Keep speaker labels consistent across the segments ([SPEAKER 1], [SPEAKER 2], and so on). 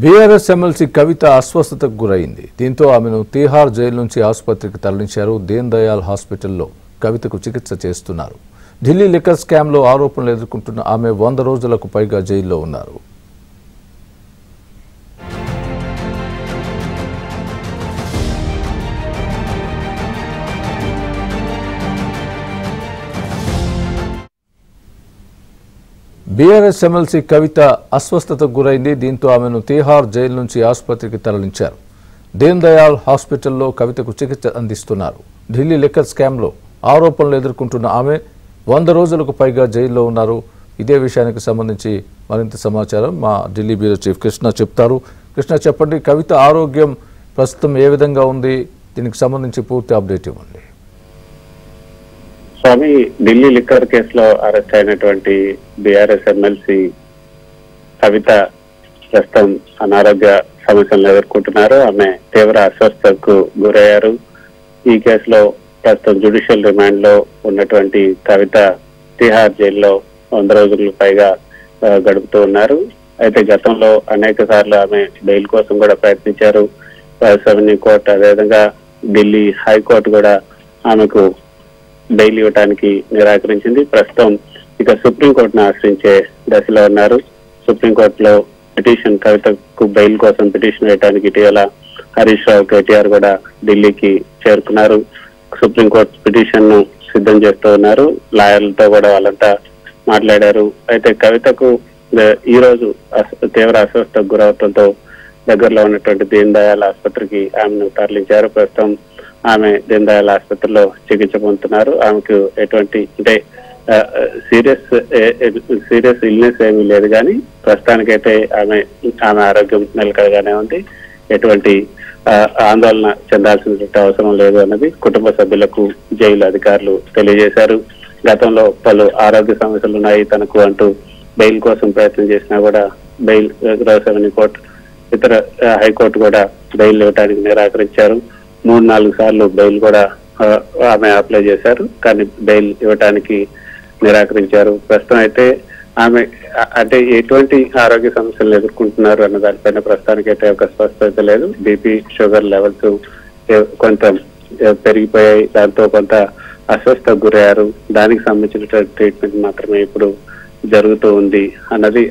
[SPEAKER 1] BRS MLC కవిత అస్వస్థతకు గురైంది. దీంతో ఆమెను తీహార్ జైలు నుంచి ఆసుపత్రికి తరలించారు. దీన్ దయాల్ హాస్పిటల్లో కవితకు చికిత్స చేస్తున్నారు. ఢిల్లీ లిక్కర్ స్కామ్లో ఆరోపణలు ఎదుర్కొంటున్న ఆమె 100 రోజులకు పైగా జైల్లో ఉన్నారు. బీఆర్ఎస్ ఎమ్మెల్సీ కవిత అస్వస్థతకు గురైంది. దీంతో ఆమెను తీహార్ జైలు నుంచి ఆసుపత్రికి తరలించారు. దీన్ దయాల్ హాస్పిటల్లో కవితకు చికిత్స అందిస్తున్నారు. ఢిల్లీ లిక్కర్ స్కామ్లో ఆరోపణలు ఎదుర్కొంటున్న ఆమె 100 రోజులకు పైగా జైల్లో ఉన్నారు. ఇదే విషయానికి సంబంధించి మరింత సమాచారం మా ఢిల్లీ బ్యూరో చీఫ్ కృష్ణ చెప్తారు. కృష్ణ, చెప్పండి, కవిత ఆరోగ్యం ప్రస్తుతం ఏ విధంగా ఉంది? దీనికి సంబంధించి పూర్తి అప్డేట్ ఇవ్వండి.
[SPEAKER 2] స్వామి, ఢిల్లీ లిక్కర్ కేసులో అరెస్ట్ అయినటువంటి బీఆర్ఎస్ ఎమ్మెల్సీ కవిత ప్రస్తుతం అనారోగ్య సమస్యలను ఎదుర్కొంటున్నారు. ఆమె తీవ్ర అస్వస్థతకు గురయ్యారు. ఈ కేసులో ప్రస్తుతం జ్యుడిషియల్ రిమాండ్ లో ఉన్నటువంటి కవిత తిహార్ జైల్లో 100 రోజులకు పైగా గడుపుతూ ఉన్నారు. అయితే గతంలో అనేక సార్లు ఆమె బెయిల్ కోసం కూడా ప్రయత్నించారు. రెవెన్యూ కోర్టు, అదేవిధంగా ఢిల్లీ హైకోర్టు కూడా ఆమెకు బెయిల్ ఇవ్వడానికి నిరాకరించింది. ప్రస్తుతం ఇక సుప్రీంకోర్టును ఆశ్రయించే దశలో ఉన్నారు. సుప్రీంకోర్టులో పిటిషన్, కవితకు బెయిల్ కోసం పిటిషన్ వేయడానికి ఇటీవల హరీష్ రావు, కేటీఆర్ కూడా ఢిల్లీకి చేరుకున్నారు. సుప్రీంకోర్టు పిటిషన్ ను సిద్ధం చేస్తూ ఉన్నారు. లాయర్లతో కూడా వాళ్ళంతా మాట్లాడారు. అయితే కవితకు ఈ రోజు తీవ్ర అస్వస్థతకు గురవడంతో దగ్గరలో ఉన్నటువంటి దీన్ దయాల్ ఆసుపత్రికి ఆమెను తరలించారు. ప్రస్తుతం ఆమె దీన్ దయాల్ ఆసుపత్రిలో చికిత్స పొందుతున్నారు. ఆమెకు ఎటువంటి సీరియస్ ఇల్నెస్ ఏమీ లేదు, కానీ ప్రస్తుతానికైతే ఆమె ఆరోగ్యం నిలకడగానే ఉంది. ఎటువంటి ఆందోళన చెందాల్సినటువంటి అవసరం లేదు అన్నది కుటుంబ సభ్యులకు జైలు అధికారులు తెలియజేశారు. గతంలో పలు ఆరోగ్య సమస్యలు ఉన్నాయి తనకు అంటూ బెయిల్ కోసం ప్రయత్నం చేసినా కూడా బెయిల్ రెవెన్యూ కోర్టు, ఇతర హైకోర్టు కూడా బెయిల్ ఇవ్వడానికి నిరాకరించారు. 3-4 సార్లు బెయిల్ కూడా ఆమె అప్లై చేశారు, కానీ బెయిల్ ఇవ్వడానికి నిరాకరించారు. ప్రస్తుతం అయితే ఆమె అంటే ఎటువంటి ఆరోగ్య సమస్యలు ఎదుర్కొంటున్నారు అన్న దానిపైన ప్రస్తుతానికి అయితే ఒక స్పష్టత లేదు. బీపీ, షుగర్ లెవెల్స్ కొంత పెరిగిపోయాయి. దాంతో కొంత అస్వస్థతకు గురయ్యారు. దానికి సంబంధించిన ట్రీట్మెంట్ మాత్రమే ఇప్పుడు జరుగుతూ ఉంది అన్నది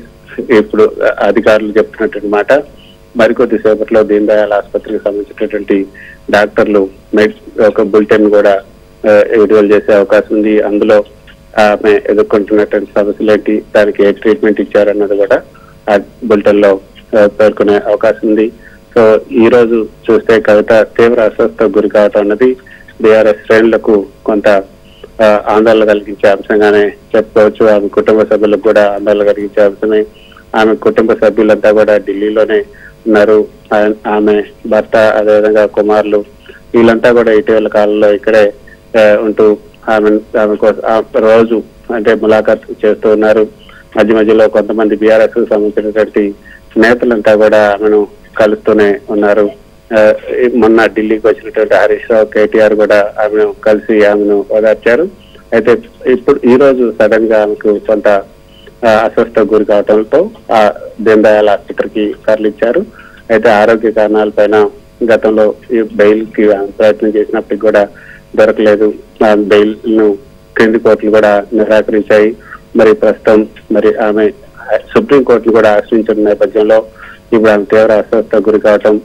[SPEAKER 2] ఇప్పుడు అధికారులు చెప్తున్నటువంటి మాట. మరికొద్ది సేపట్లో దీన్ దయాల్ ఆసుపత్రికి సంబంధించినటువంటి డాక్టర్లు ఒక బులెటిన్ కూడా విడుదల చేసే అవకాశం ఉంది. అందులో ఆమె ఎదుర్కొంటున్నటువంటి సమస్యలు ఏంటి, దానికి ఏ ట్రీట్మెంట్ ఇచ్చారన్నది కూడా ఆ బులెటిన్ లో పేర్కొనే అవకాశం ఉంది. సో ఈ రోజు చూస్తే కవిత తీవ్ర అస్వస్థతకు గురి కావటం అన్నది బీఆర్ఎస్ శ్రేణులకు కొంత ఆందోళన కలిగించే అంశంగానే చెప్పుకోవచ్చు. ఆమె కుటుంబ సభ్యులకు కూడా ఆందోళన కలిగించే అంశమే. ఆమె కుటుంబ సభ్యులంతా కూడా ఢిల్లీలోనే ఉన్నారు. ఆమె భర్త, అదేవిధంగా కుమారులు, వీళ్ళంతా కూడా ఇటీవల కాలంలో ఇక్కడే ఉంటూ ఆమె కోసం రోజు అంటే ములాఖాత్ చేస్తూ ఉన్నారు. మధ్య మధ్యలో కొంతమంది బీఆర్ఎస్ కు సంబంధించినటువంటి నేతలంతా కూడా ఆమెను కలుస్తూనే ఉన్నారు. మొన్న ఢిల్లీకి వచ్చినటువంటి హరీష్ రావు, కేటీఆర్ కూడా ఆమెను కలిసి ఆమెను ఓదార్చారు. అయితే ఇప్పుడు ఈ రోజు సడన్ గా ఆమెకు కొంత అస్వస్థతకు గురి కావడంతో ఆ దీన్ దయాల్ ఆసుపత్రికి తరలించారు. అయితే ఆరోగ్య కారణాలపైన గతంలో ఈ బెయిల్ కి ప్రయత్నం చేసినప్పటికి కూడా దొరకలేదు. ఆ బెయిల్ ను క్రింది కోర్టులు కూడా నిరాకరించాయి. మరి ప్రస్తుతం ఆమె సుప్రీంకోర్టును కూడా ఆశ్రయించిన నేపథ్యంలో ఇప్పుడు ఆమె తీవ్ర అస్వస్థతకు గురి కావటం,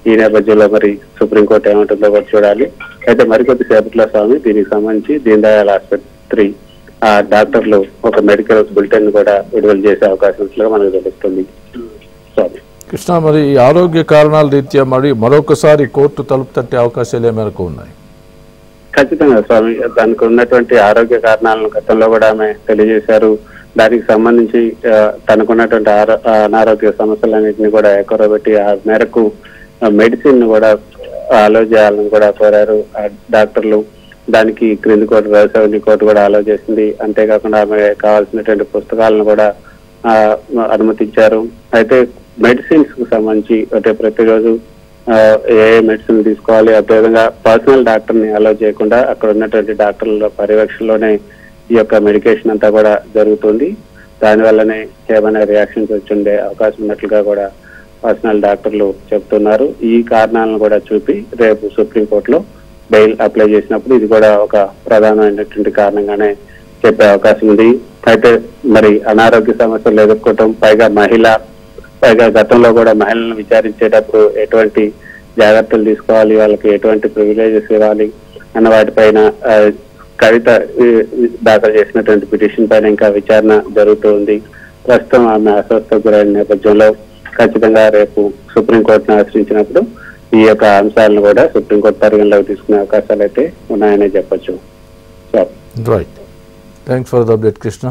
[SPEAKER 2] ఈ నేపథ్యంలో మరి సుప్రీంకోర్టు ఏమంటుందో కూడా చూడాలి. అయితే మరికొద్ది సేపట్లో స్వామి దీనికి సంబంధించి దీన్ దయాల్ ఆసుపత్రి ఆ డాక్టర్లు ఒక మెడికల్ బులెటిన్ కూడా విడుదల చేసే అవకాశం ఉన్నట్లుగా మనకు తెలుస్తుంది. స్వామి
[SPEAKER 1] కృష్ణ, మరి ఈ ఆరోగ్య కారణాల రీత్యా మరొకసారి కోర్టు తలుపు తట్టే అవకాశాలు ఏ మేరకు ఉన్నాయి?
[SPEAKER 2] ఖచ్చితంగా స్వామి, దానికి ఉన్నటువంటి ఆరోగ్య కారణాలను గతంలో కూడా ఆమె తెలియజేశారు. దానికి సంబంధించి తనకున్నటువంటి అనారోగ్య సమస్యలన్నింటినీ కూడా ఎక్కరబెట్టి ఆ మేరకు మెడిసిన్ కూడా అలో చేయాలని కూడా కోరారు డాక్టర్లు. దానికి క్రింది కోర్టు, రెవెన్యూ కోర్టు కూడా అలో చేసింది. అంతేకాకుండా ఆమె కావాల్సినటువంటి పుస్తకాలను కూడా అనుమతించారు. అయితే మెడిసిన్స్ కు సంబంధించి అంటే ప్రతిరోజు ఏ మెడిసిన్ తీసుకోవాలి, అదేవిధంగా పర్సనల్ డాక్టర్ ని అలో చేయకుండా అక్కడ ఉన్నటువంటి డాక్టర్ల పర్యవేక్షణలోనే ఈ యొక్క మెడికేషన్ అంతా కూడా జరుగుతుంది. దానివల్లనే ఏమైనా రియాక్షన్స్ వచ్చి ఉండే అవకాశం ఉన్నట్లుగా కూడా పర్సనల్ డాక్టర్లు చెప్తున్నారు. ఈ కారణాలను కూడా చూపి రేపు సుప్రీంకోర్టులో బెయిల్ అప్లై చేసినప్పుడు ఇది కూడా ఒక ప్రధానమైనటువంటి కారణంగానే చెప్పే అవకాశం ఉంది. అయితే మరి అనారోగ్య సమస్యలు ఎదుర్కోవటం, పైగా గతంలో కూడా మహిళలను విచారించేటప్పుడు ఎటువంటి జాగ్రత్తలు తీసుకోవాలి, వాళ్ళకి ఎటువంటి ప్రివిలేజెస్ ఇవ్వాలి అన్న వాటిపైన కవిత దాఖలు చేసినటువంటి పిటిషన్ పైన ఇంకా విచారణ జరుగుతుంది. ప్రస్తుతం ఆమె అస్వస్థకు గురైన నేపథ్యంలో ఖచ్చితంగా రేపు సుప్రీంకోర్టును ఆశ్రయించినప్పుడు ఈ యొక్క అంశాలను కూడా సుప్రీంకోర్టు పరిగణలోకి తీసుకునే అవకాశాలు అయితే ఉన్నాయనే చెప్పొచ్చు.
[SPEAKER 1] Right, thanks for the update Krishna.